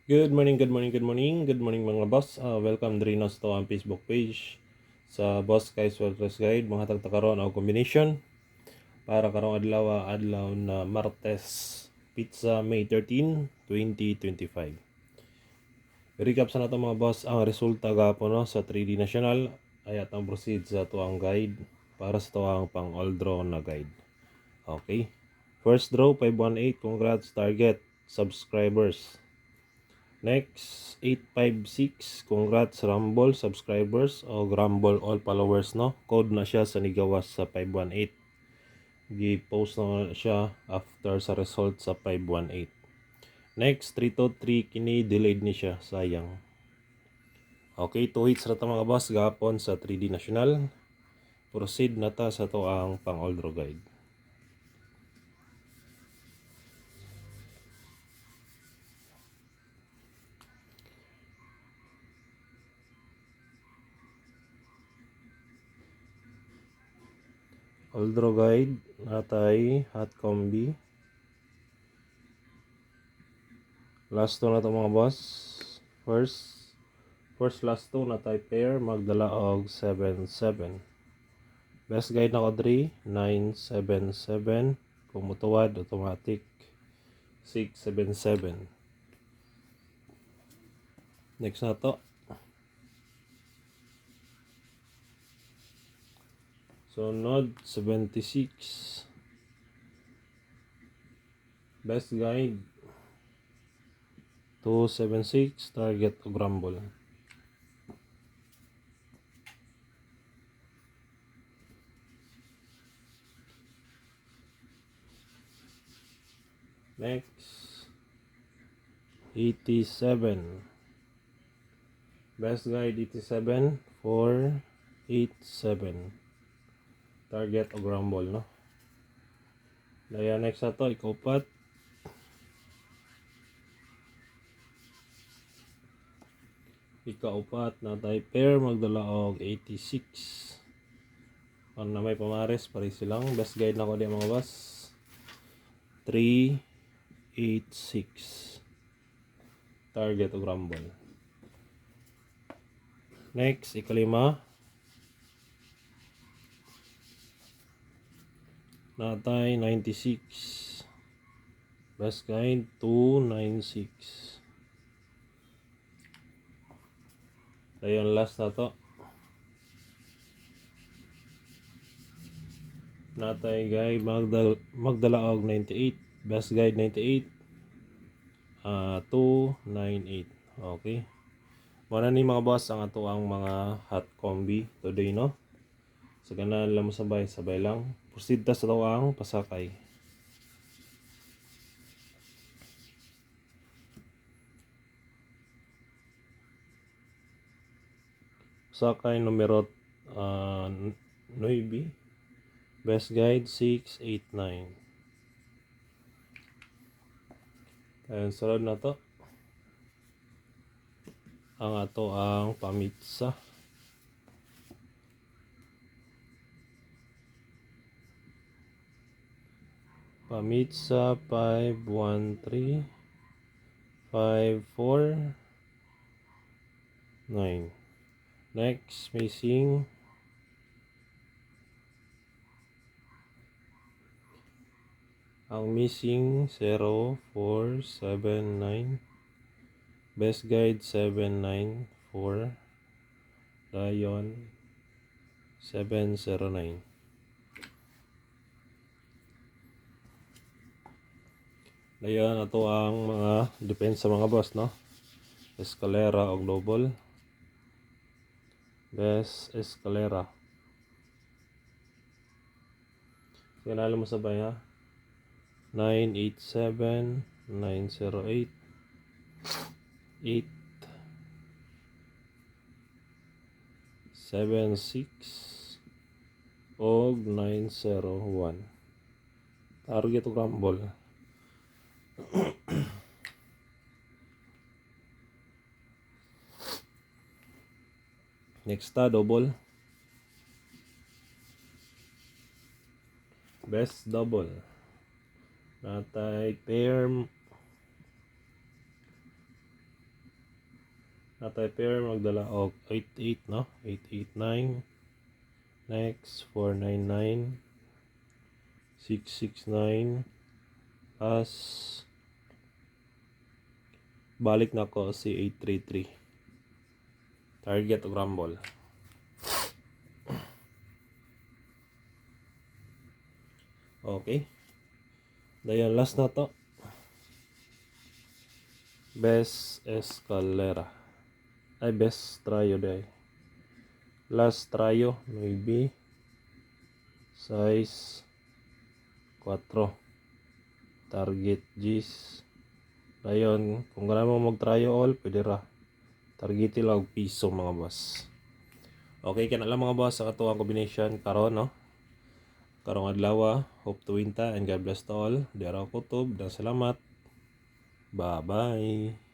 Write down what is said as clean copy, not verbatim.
Good morning, good morning, good morning, good morning mga boss. Welcome diri na sa ang Facebook page sa Boss Kai's Wellness Guide. Mga tagtakaroon o combination para karong adlaw na Martes, Pizza, May 13, 2025. Recap sa nato mga boss ang resulta gapon no, sa 3D National ay atang proceed sa tuang guide para sa tuang pang all draw na guide. Okay. First draw 518, congrats target subscribers. Next, 856. Congrats Rumble subscribers o Rumble all followers no. Code na siya sa nigawas sa 518. Gi-post na siya after sa result sa 518. Next, 323 kini delayed ni siya. Sayang. Okay, 2 hits na ta mga boss gapon sa 3D National. Proceed na ta sa to ang pang all draw guide. All draw guide natay hot combi. Last two na to mga boss. First last two na type pair magdala og 7-7. Best guide na ko 9-7-7. Kung mutuwad automatic 6-7-7. Next na to. So node 76. Best guide 276 target og rumble. Next 87. Best guide 87 487 target og rumble no. Daya next na to ikopat. Ikaupat na type pair magdala og 86. Ano na may pamares pare silang best guide na ko di mga boss. 386 target og rumble. Next ikalima natay 96. Best guide 296. Dayon last na to. Natay guide magdala og 98. Best guide 98. 298. Okay. Muna ni mga boss ang ato ang mga hot combi today no. Sa ganan lang mo sabay lang. Proceed ta sa tawang pasakay. Pasakay numero 9. Best guide 689. Kaya sunod na to. Ang ato ang pamitsa. Pamitsa 513 549. Next missing ang missing 0479. Best guide 794. Lion 709. Dayon ato ang mga depensa mga boss no. Escalera og double. Best Escalera. Kinala mo sabay ha. 987 908 8 76 og 901. Target og rumble. Next ta double. Best double. Natay pair natay pair magdala og 88 no, 889. Next 499, 669, as balik na ko si 833. Target og rumble. Okay. Dayon last na to. Best Escalera. Ay best trayo day. Last trayo maybe size 4. Target G's. Dayon kung gana mo mag trayo all pwede ra. Target lang og piso mga boss. Okay kana lang mga boss sa katuwang combination karon no. Karong adlaw, hope to win ta and God bless to all. Di araw kutob, dan salamat. Bye-bye.